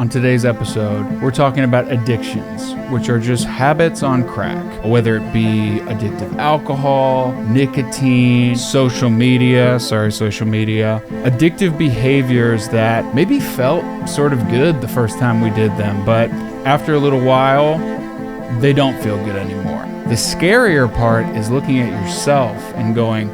On today's episode, we're talking about addictions, which are just habits on crack, whether it be addictive alcohol, nicotine, social media, addictive behaviors that maybe felt sort of good the first time we did them, but after a little while, they don't feel good anymore. The scarier part is looking at yourself and going,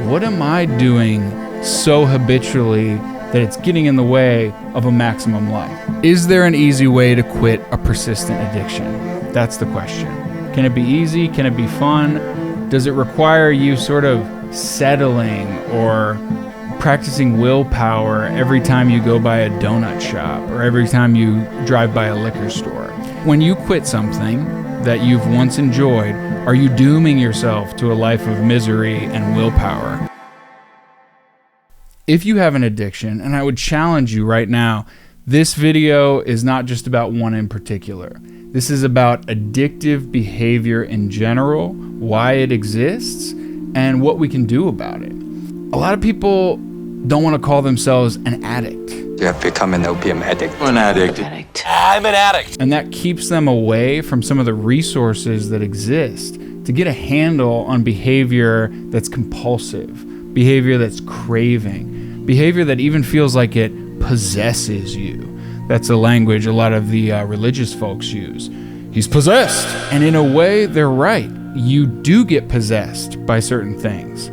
what am I doing so habitually that it's getting in the way of a maximum life? Is there an easy way to quit a persistent addiction? That's the question. Can it be easy? Can it be fun? Does it require you sort of settling or practicing willpower every time you go by a donut shop or every time you drive by a liquor store? When you quit something that you've once enjoyed, are you dooming yourself to a life of misery and willpower? If you have an addiction, and I would challenge you right now, this video is not just about one in particular. This is about addictive behavior in general, why it exists, and what we can do about it. A lot of people don't want to call themselves an addict. You have become an opium addict. I'm an addict. I'm an addict. And that keeps them away from some of the resources that exist to get a handle on behavior that's compulsive, behavior that's craving, behavior that even feels like it possesses you. That's the language a lot of the religious folks use. He's possessed. And in a way, they're right. You do get possessed by certain things.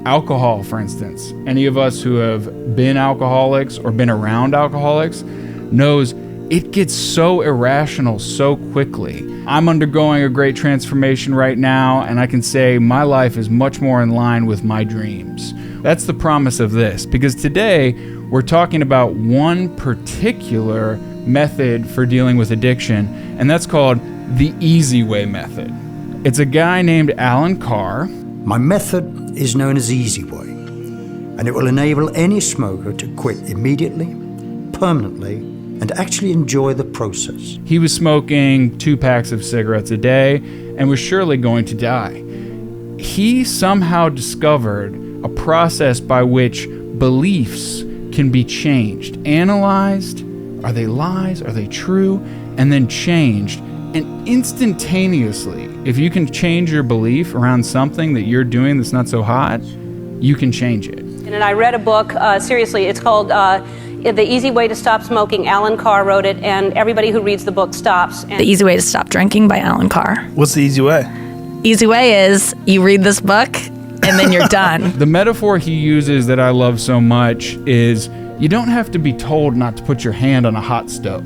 Alcohol, for instance. Any of us who have been alcoholics or been around alcoholics knows it gets so irrational so quickly. I'm undergoing a great transformation right now, and I can say my life is much more in line with my dreams. That's the promise of this, because today we're talking about one particular method for dealing with addiction, and that's called the easy way method. It's a guy named Alan Carr. My method is known as Easy Way, and it will enable any smoker to quit immediately, permanently, and actually enjoy the process. He was smoking 2 packs of cigarettes a day and was surely going to die. He somehow discovered a process by which beliefs can be changed, analyzed. Are they lies? Are they true? And then changed. And instantaneously, if you can change your belief around something that you're doing that's not so hot, you can change it. And I read a book, seriously, it's called The Easy Way to Stop Smoking. Alan Carr wrote it, and everybody who reads the book stops. The Easy Way to Stop Drinking by Alan Carr. What's the easy way? Easy way is you read this book and then you're done. The metaphor he uses that I love so much is you don't have to be told not to put your hand on a hot stove.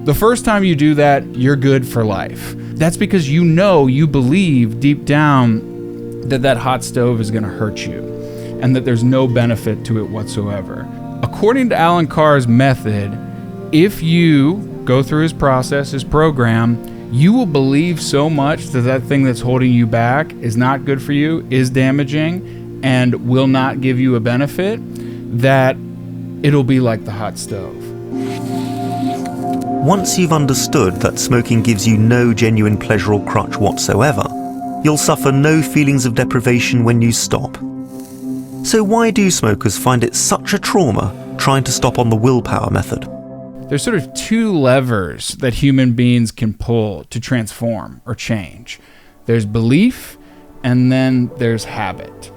The first time you do that, you're good for life. That's because you believe deep down that that hot stove is going to hurt you and that there's no benefit to it whatsoever. According to Alan Carr's method, if you go through his process, his program, you will believe so much that that thing that's holding you back is not good for you, is damaging, and will not give you a benefit, that it'll be like the hot stove. Once you've understood that smoking gives you no genuine pleasure or crutch whatsoever, you'll suffer no feelings of deprivation when you stop. So why do smokers find it such a trauma trying to stop on the willpower method? There's sort of 2 levers that human beings can pull to transform or change. There's belief, and then there's habit.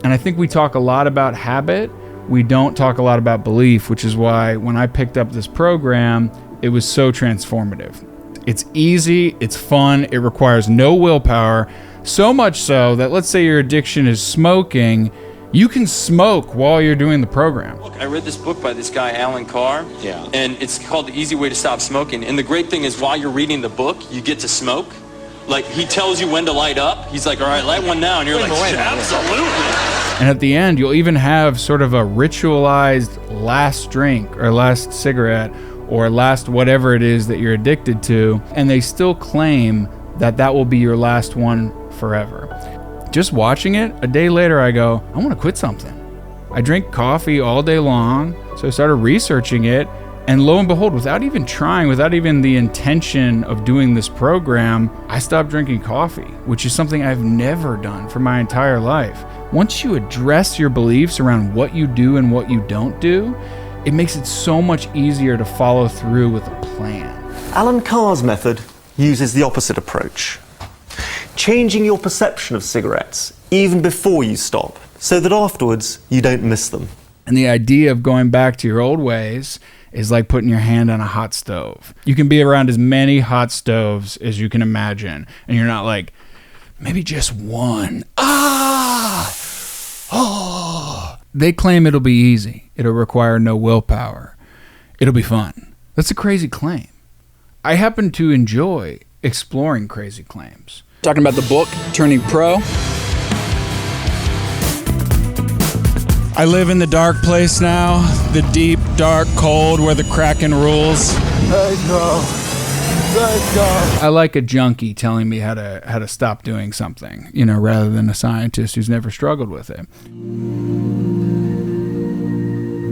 And I think we talk a lot about habit. We don't talk a lot about belief, which is why when I picked up this program, it was so transformative. It's easy, it's fun, it requires no willpower, so much so that let's say your addiction is smoking, you can smoke while you're doing the program. Look, I read this book by this guy, Alan Carr, and it's called The Easy Way to Stop Smoking. And the great thing is while you're reading the book, you get to smoke. Like, he tells you when to light up. He's like, all right, light one now. And you're like, absolutely. And at the end, you'll even have sort of a ritualized last drink or last cigarette or last whatever it is that you're addicted to. And they still claim that that will be your last one forever. Just watching it, a day later I go, I want to quit something. I drink coffee all day long, so I started researching it, and lo and behold, without even trying, without even the intention of doing this program, I stopped drinking coffee, which is something I've never done for my entire life. Once you address your beliefs around what you do and what you don't do, it makes it so much easier to follow through with a plan. Alan Carr's method uses the opposite approach. Changing your perception of cigarettes even before you stop, so that afterwards you don't miss them. And the idea of going back to your old ways is like putting your hand on a hot stove. You can be around as many hot stoves as you can imagine, and you're not like, maybe just one. They claim it'll be easy. It'll require no willpower. It'll be fun. That's a crazy claim. I happen to enjoy exploring crazy claims. Talking about the book, Turning Pro. I live in the dark place now, the deep, dark, cold, where the Kraken rules. Let's go. I like a junkie telling me how to stop doing something, rather than a scientist who's never struggled with it.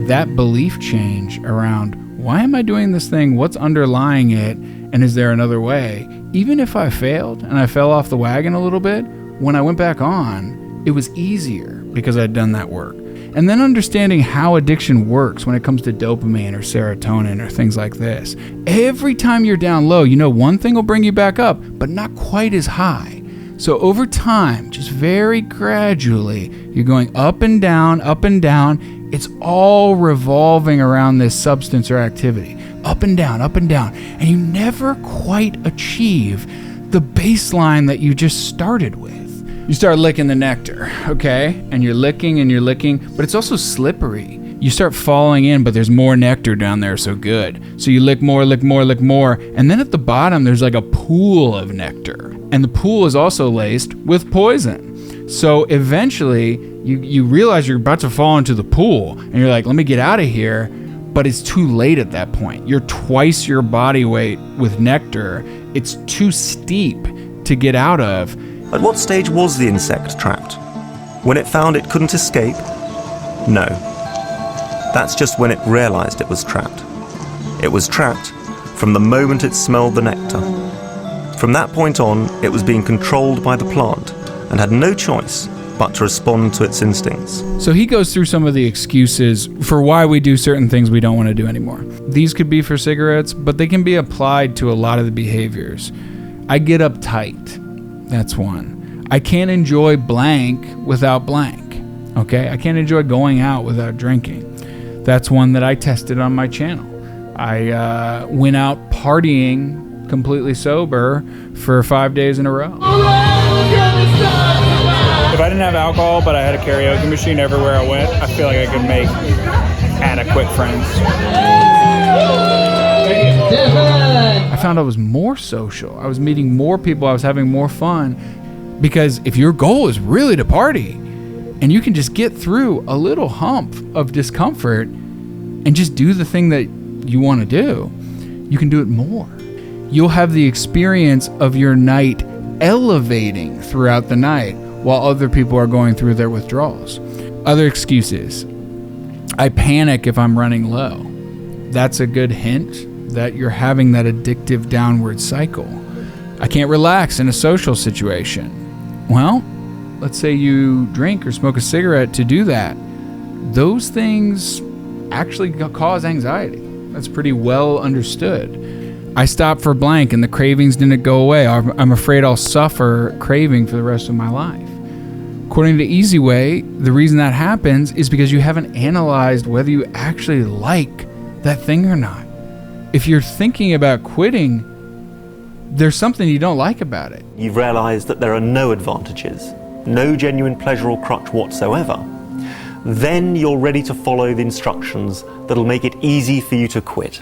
That belief change around, why am I doing this thing? What's underlying it? And is there another way? Even if I failed and I fell off the wagon a little bit, when I went back on, it was easier because I'd done that work. And then understanding how addiction works when it comes to dopamine or serotonin or things like this. Every time you're down low, one thing will bring you back up, but not quite as high. So over time, just very gradually, you're going up and down, up and down. It's all revolving around this substance or activity. Up and down, up and down. And you never quite achieve the baseline that you just started with. You start licking the nectar, okay? And you're licking, but it's also slippery. You start falling in, but there's more nectar down there, so good. So you lick more, and then at the bottom, there's like a pool of nectar. And the pool is also laced with poison. So eventually, you realize you're about to fall into the pool, and you're like, let me get out of here, but it's too late at that point. You're twice your body weight with nectar. It's too steep to get out of. At what stage was the insect trapped? When it found it couldn't escape? No. That's just when it realized it was trapped. It was trapped from the moment it smelled the nectar. From that point on, it was being controlled by the plant and had no choice but to respond to its instincts. So he goes through some of the excuses for why we do certain things we don't want to do anymore. These could be for cigarettes, but they can be applied to a lot of the behaviors. I get uptight. That's one. I can't enjoy blank without blank. Okay? I can't enjoy going out without drinking. That's one that I tested on my channel. I went out partying completely sober for 5 days in a row. If I didn't have alcohol, but I had a karaoke machine everywhere I went, I feel like I could make adequate friends. I found I was more social. I was meeting more people. I was having more fun. Because if your goal is really to party, and you can just get through a little hump of discomfort and just do the thing that you want to do, you can do it more. You'll have the experience of your night elevating throughout the night while other people are going through their withdrawals. Other excuses. I panic if I'm running low. That's a good hint that you're having that addictive downward cycle. I can't relax in a social situation. Well, let's say you drink or smoke a cigarette to do that. Those things actually cause anxiety. That's pretty well understood. I stopped for blank and the cravings didn't go away. I'm afraid I'll suffer craving for the rest of my life. According to Easy Way, the reason that happens is because you haven't analyzed whether you actually like that thing or not. If you're thinking about quitting, there's something you don't like about it. You've realized that there are no advantages, no genuine pleasure or crutch whatsoever. Then you're ready to follow the instructions that'll make it easy for you to quit.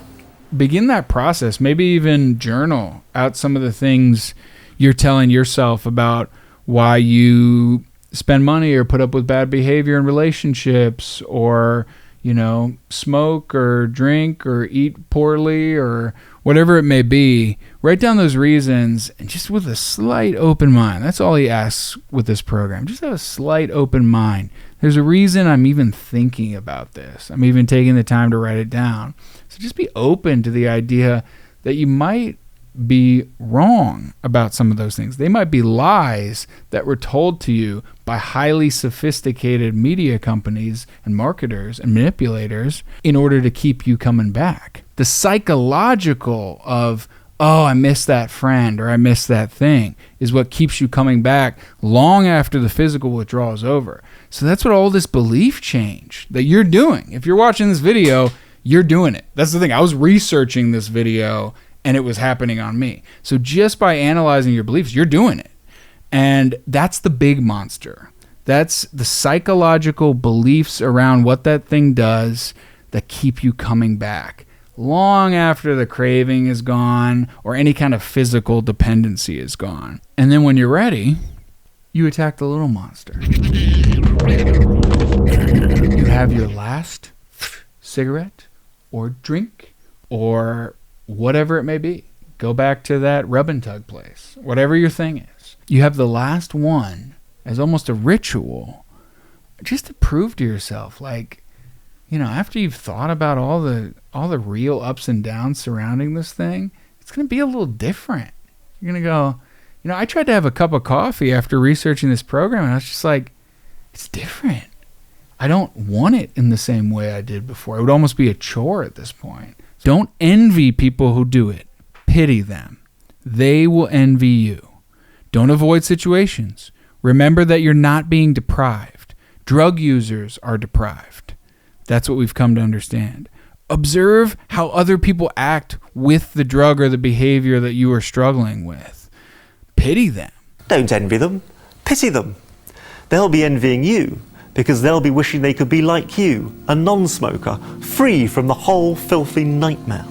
Begin that process. Maybe even journal out some of the things you're telling yourself about why you spend money or put up with bad behavior in relationships, or smoke or drink or eat poorly or whatever it may be. Write down those reasons, and just with a slight open mind. That's all he asks with this program. Just have a slight open mind. There's a reason I'm even thinking about this. I'm even taking the time to write it down. So just be open to the idea that you might be wrong about some of those things. They might be lies that were told to you by highly sophisticated media companies and marketers and manipulators in order to keep you coming back. The psychological of, oh, I missed that friend or I missed that thing is what keeps you coming back long after the physical withdrawal is over. So that's what all this belief change that you're doing. If you're watching this video, you're doing it. That's the thing. I was researching this video and it was happening on me. So just by analyzing your beliefs, you're doing it. And that's the big monster. That's the psychological beliefs around what that thing does that keep you coming back long after the craving is gone or any kind of physical dependency is gone. And then when you're ready, you attack the little monster. You have your last cigarette or drink or whatever it may be. Go back to that rub and tug place, whatever your thing is. You have the last one as almost a ritual just to prove to yourself, like, you know, after you've thought about all the real ups and downs surrounding this thing, it's going to be a little different. You're going to go, you know, I tried to have a cup of coffee after researching this program, and I was just like, it's different. I don't want it in the same way I did before. It would almost be a chore at this point. Don't envy people who do it. Pity them. They will envy you. Don't avoid situations. Remember that you're not being deprived. Drug users are deprived. That's what we've come to understand. Observe how other people act with the drug or the behavior that you are struggling with. Pity them. Don't envy them. Pity them. They'll be envying you because they'll be wishing they could be like you, a non-smoker, free from the whole filthy nightmare.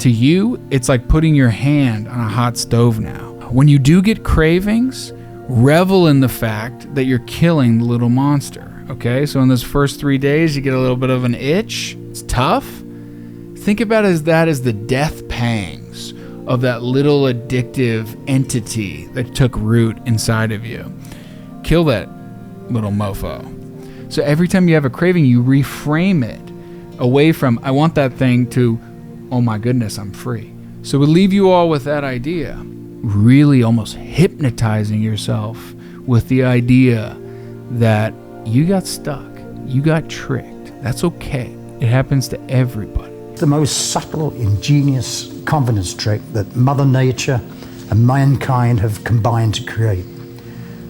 To you, it's like putting your hand on a hot stove now. When you do get cravings, revel in the fact that you're killing the little monster. Okay, so in those first 3 days, you get a little bit of an itch. It's tough. Think about that as the death pangs of that little addictive entity that took root inside of you. Kill that little mofo. So every time you have a craving, you reframe it away from, I want that thing, to, oh my goodness, I'm free. So we'll leave you all with that idea. Really almost hypnotizing yourself with the idea that you got stuck, you got tricked. That's okay. It happens to everybody. The most subtle, ingenious confidence trick that Mother Nature and mankind have combined to create.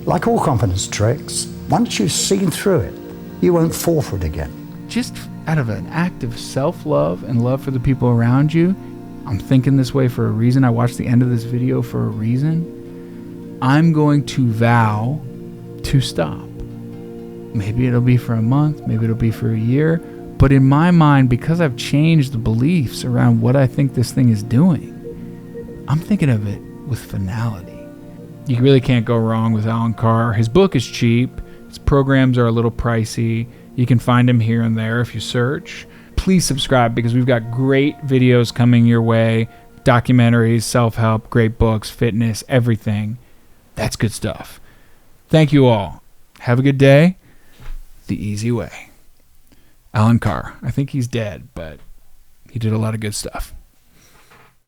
Like all confidence tricks, once you've seen through it, you won't fall for it again. Just out of an act of self-love and love for the people around you, I'm thinking this way for a reason. I watched the end of this video for a reason. I'm going to vow to stop. Maybe it'll be for a month, maybe it'll be for a year. But in my mind, because I've changed the beliefs around what I think this thing is doing, I'm thinking of it with finality. You really can't go wrong with Alan Carr. His book is cheap. His programs are a little pricey. You can find him here and there if you search. Please subscribe because we've got great videos coming your way. Documentaries, self-help, great books, fitness, everything. That's good stuff. Thank you all. Have a good day. The easy way. Alan Carr. I think he's dead, but he did a lot of good stuff.